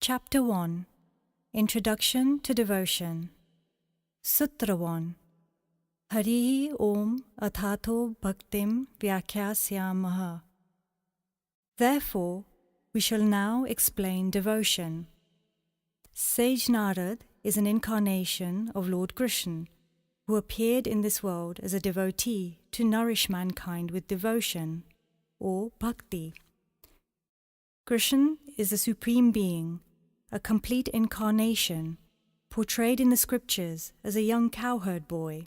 Chapter 1 Introduction to Devotion. Sutra 1 Harihi Om Athato Bhaktim Vyakhyasamaha. Therefore, we shall now explain devotion. Sage Narad is an incarnation of Lord Krishna, who appeared in this world as a devotee to nourish mankind with devotion, or bhakti. Krishna is the Supreme Being, a complete incarnation, portrayed in the scriptures as a young cowherd boy.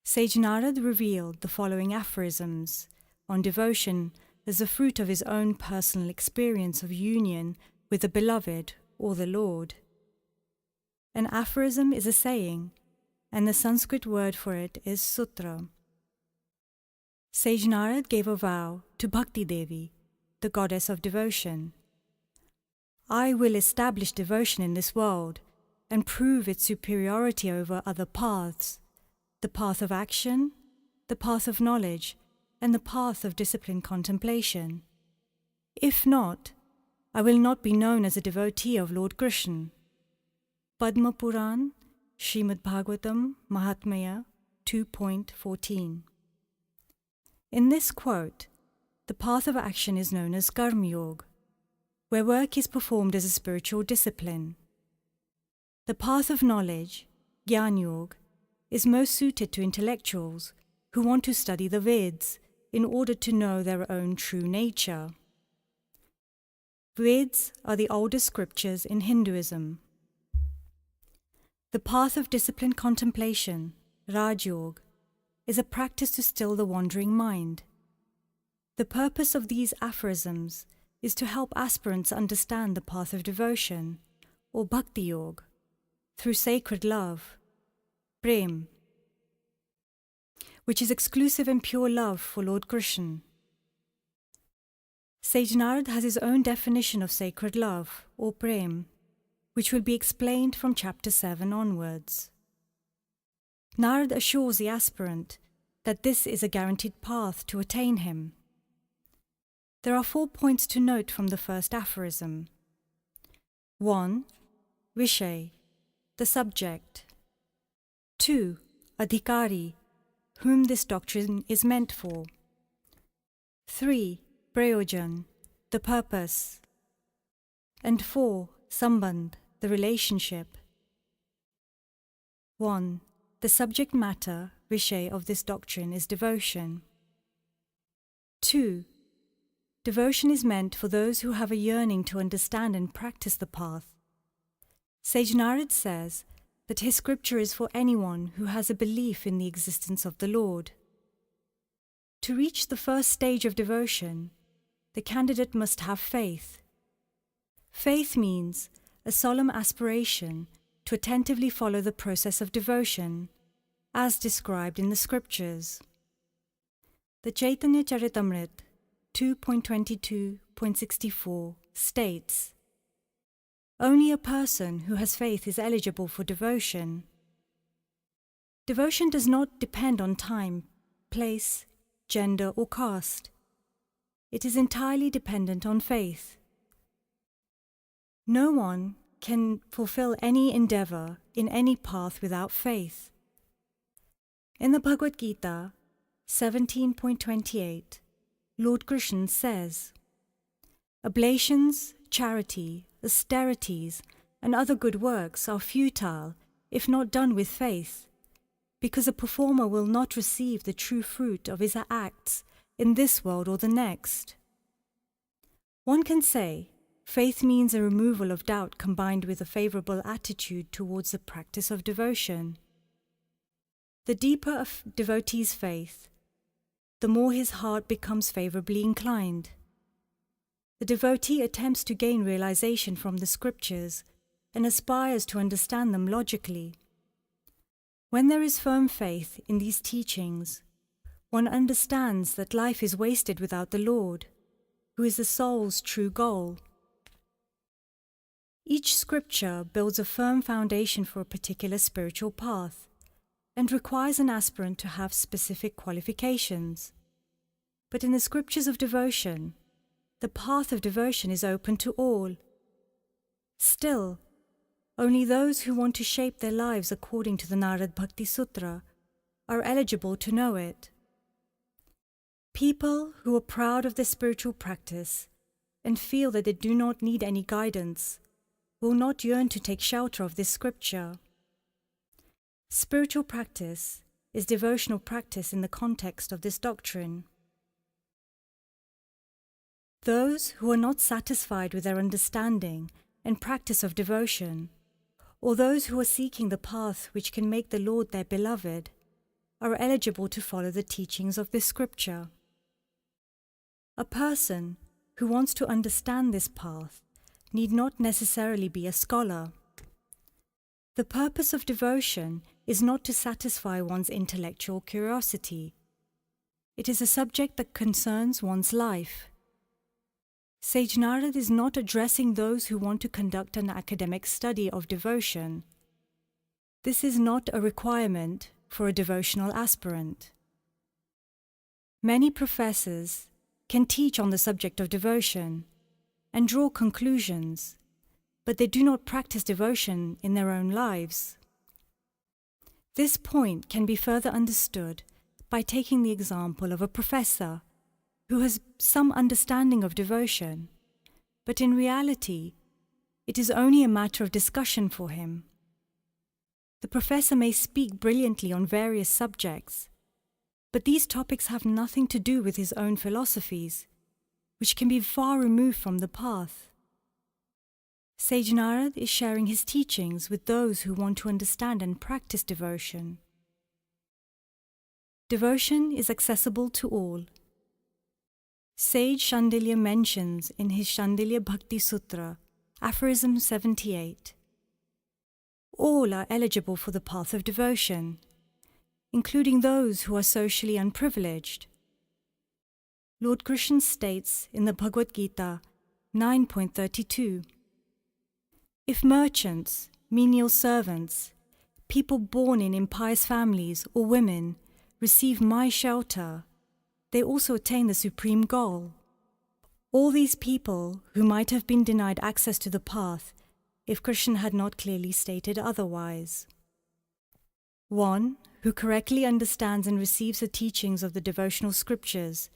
Sage Narad revealed the following aphorisms on devotion as the fruit of his own personal experience of union with the Beloved or the Lord. An aphorism is a saying, and the Sanskrit word for it is sutra. Sage Narad gave a vow to Bhakti Devi, the goddess of devotion. I will establish devotion in this world and prove its superiority over other paths, the path of action, the path of knowledge, and the path of disciplined contemplation. If not, I will not be known as a devotee of Lord Krishna. Padma Puran, Srimad Bhagavatam, Mahatmya 2.14. In this quote, the path of action is known as Karma Yoga, where work is performed as a spiritual discipline. The path of knowledge, Jnana Yoga, is most suited to intellectuals who want to study the Veds in order to know their own true nature. Veds are the oldest scriptures in Hinduism. The path of disciplined contemplation, Raj Yoga, is a practice to still the wandering mind. The purpose of these aphorisms is to help aspirants understand the path of devotion, or Bhakti Yoga, through sacred love, prem, which is exclusive and pure love for Lord Krishna. Sage Narad has his own definition of sacred love, or prem, which will be explained from chapter 7 onwards. Narad assures the aspirant that this is a guaranteed path to attain him. There are 4 points to note from the first aphorism. 1. Vishay, the subject. 2. Adhikari, whom this doctrine is meant for. 3. Prayojan, the purpose. And 4. Sambandh, the relationship. 1. The subject matter, Vishay, of this doctrine is devotion. 2. Devotion is meant for those who have a yearning to understand and practice the path. Sage Narad says that his scripture is for anyone who has a belief in the existence of the Lord. To reach the first stage of devotion, the candidate must have faith. Faith means a solemn aspiration to attentively follow the process of devotion, as described in the scriptures. The Chaitanya Charitamrita 2.22.64 states, only a person who has faith is eligible for devotion. Devotion does not depend on time, place, gender, or caste. It is entirely dependent on faith. No one can fulfill any endeavor in any path without faith. In the Bhagavad Gita 17.28, Lord Krishna says, oblations, charity, austerities, and other good works are futile if not done with faith, because a performer will not receive the true fruit of his acts in this world or the next. One can say, faith means a removal of doubt combined with a favorable attitude towards the practice of devotion. The deeper a devotee's faith, the more his heart becomes favorably inclined. The devotee attempts to gain realization from the scriptures and aspires to understand them logically. When there is firm faith in these teachings, one understands that life is wasted without the Lord, who is the soul's true goal. Each scripture builds a firm foundation for a particular spiritual path and requires an aspirant to have specific qualifications. But in the scriptures of devotion, the path of devotion is open to all, Still, only those who want to shape their lives according to the Narad Bhakti Sutra are eligible to know it. People who are proud of their spiritual practice and feel that they do not need any guidance will not yearn to take shelter of this scripture. Spiritual practice is devotional practice in the context of this doctrine. Those who are not satisfied with their understanding and practice of devotion, or those who are seeking the path which can make the Lord their beloved, are eligible to follow the teachings of this scripture. A person who wants to understand this path need not necessarily be a scholar. The purpose of devotion is not to satisfy one's intellectual curiosity. It is a subject that concerns one's life. Sage Narad is not addressing those who want to conduct an academic study of devotion. This is not a requirement for a devotional aspirant. Many professors can teach on the subject of devotion and draw conclusions, but they do not practice devotion in their own lives. This point can be further understood by taking the example of a professor who has some understanding of devotion, but in reality, it is only a matter of discussion for him. The professor may speak brilliantly on various subjects, but these topics have nothing to do with his own philosophies, which can be far removed from the path. Sage Narad is sharing his teachings with those who want to understand and practice devotion. Devotion is accessible to all. Sage Shandilya mentions in his Shandilya Bhakti Sutra, aphorism 78, all are eligible for the path of devotion, including those who are socially unprivileged. Lord Krishna states in the Bhagavad Gita 9.32, if merchants, menial servants, people born in impious families or women receive my shelter, they also attain the supreme goal. All these people who might have been denied access to the path if Krishna had not clearly stated otherwise. One who correctly understands and receives the teachings of the devotional scriptures,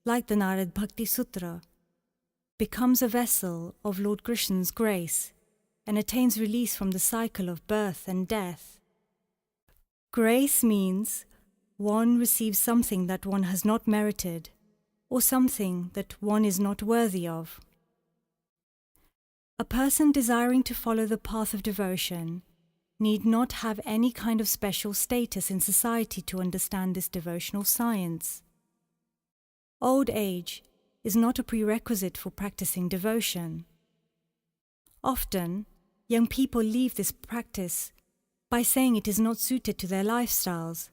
like the Narad Bhakti Sutra, becomes a vessel of Lord Krishna's grace and attains release from the cycle of birth and death. Grace means one receives something that one has not merited, or something that one is not worthy of. A person desiring to follow the path of devotion need not have any kind of special status in society to understand this devotional science. Old age is not a prerequisite for practicing devotion. Often, young people leave this practice by saying it is not suited to their lifestyles,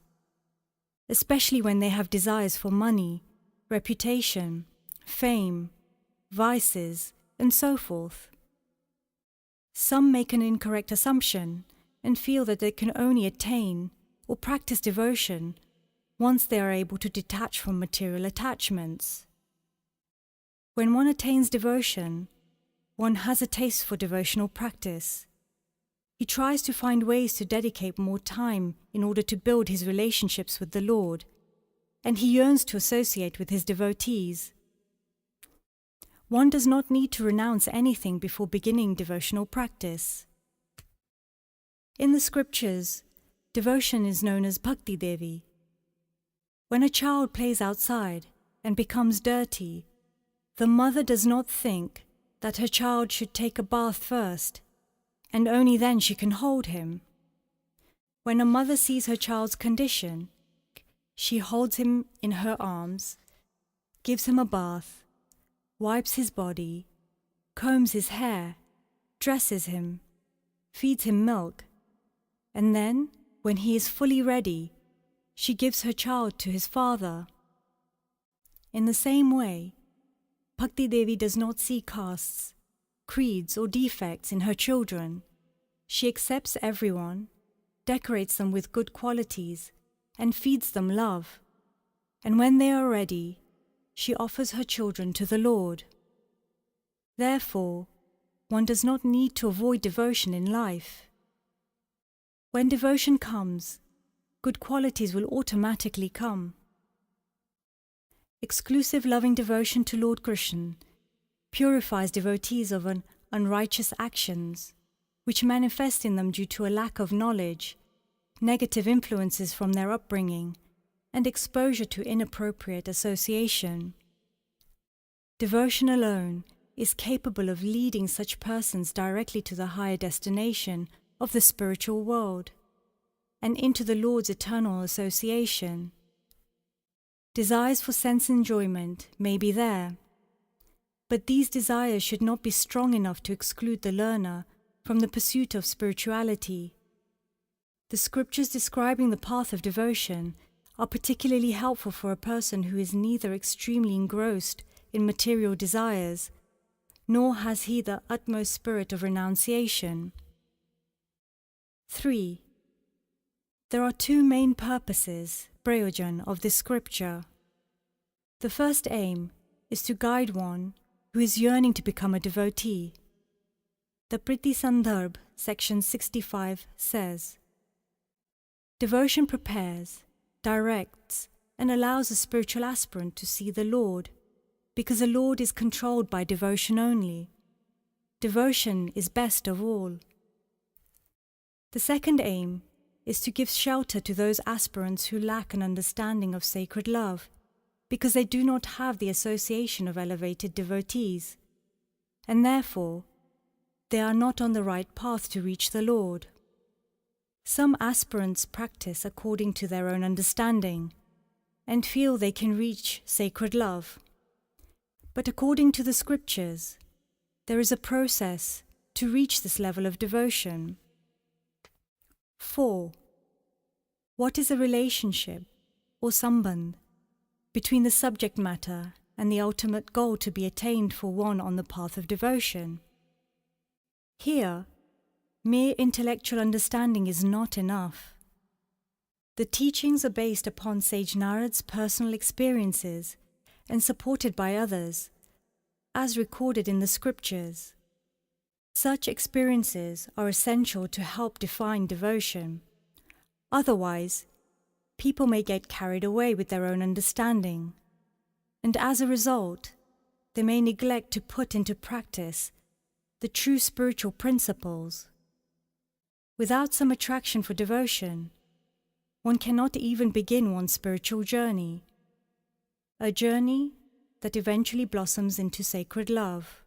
especially when they have desires for money, reputation, fame, vices, and so forth. Some make an incorrect assumption and feel that they can only attain or practice devotion once they are able to detach from material attachments. When one attains devotion, one has a taste for devotional practice. He tries to find ways to dedicate more time in order to build his relationships with the Lord, and he yearns to associate with his devotees. One does not need to renounce anything before beginning devotional practice. In the scriptures, devotion is known as Bhakti Devi. When a child plays outside and becomes dirty, the mother does not think that her child should take a bath first, and only then she can hold him. When a mother sees her child's condition, she holds him in her arms, gives him a bath, wipes his body, combs his hair, dresses him, feeds him milk, and then, when he is fully ready, she gives her child to his father. In the same way, Bhakti Devi does not see castes, creeds, or defects in her children. She accepts everyone, decorates them with good qualities, and feeds them love. And when they are ready, she offers her children to the Lord. Therefore, one does not need to avoid devotion in life. When devotion comes, good qualities will automatically come. Exclusive loving devotion to Lord Krishna purifies devotees of unrighteous actions, which manifest in them due to a lack of knowledge, negative influences from their upbringing, and exposure to inappropriate association. Devotion alone is capable of leading such persons directly to the higher destination of the spiritual world and into the Lord's eternal association. Desires for sense enjoyment may be there, but these desires should not be strong enough to exclude the learner from the pursuit of spirituality. The scriptures describing the path of devotion are particularly helpful for a person who is neither extremely engrossed in material desires, nor has he the utmost spirit of renunciation. 3. There are two main purposes, prayojan, of this scripture. The first aim is to guide one who is yearning to become a devotee. The Priti Sandarbh, section 65, says, "Devotion prepares, directs, and allows a spiritual aspirant to see the Lord, because the Lord is controlled by devotion only. Devotion is best of all." The second aim is to give shelter to those aspirants who lack an understanding of sacred love, because they do not have the association of elevated devotees, and therefore they are not on the right path to reach the Lord. Some aspirants practice according to their own understanding and feel they can reach sacred love. But according to the scriptures, there is a process to reach this level of devotion. 4. What is a relationship, or sambandh, between the subject matter and the ultimate goal to be attained for one on the path of devotion? Here, mere intellectual understanding is not enough. The teachings are based upon Sage Narad's personal experiences and supported by others, as recorded in the scriptures. Such experiences are essential to help define devotion. Otherwise, people may get carried away with their own understanding, and as a result, they may neglect to put into practice the true spiritual principles. Without some attraction for devotion, one cannot even begin one's spiritual journey, a journey that eventually blossoms into sacred love.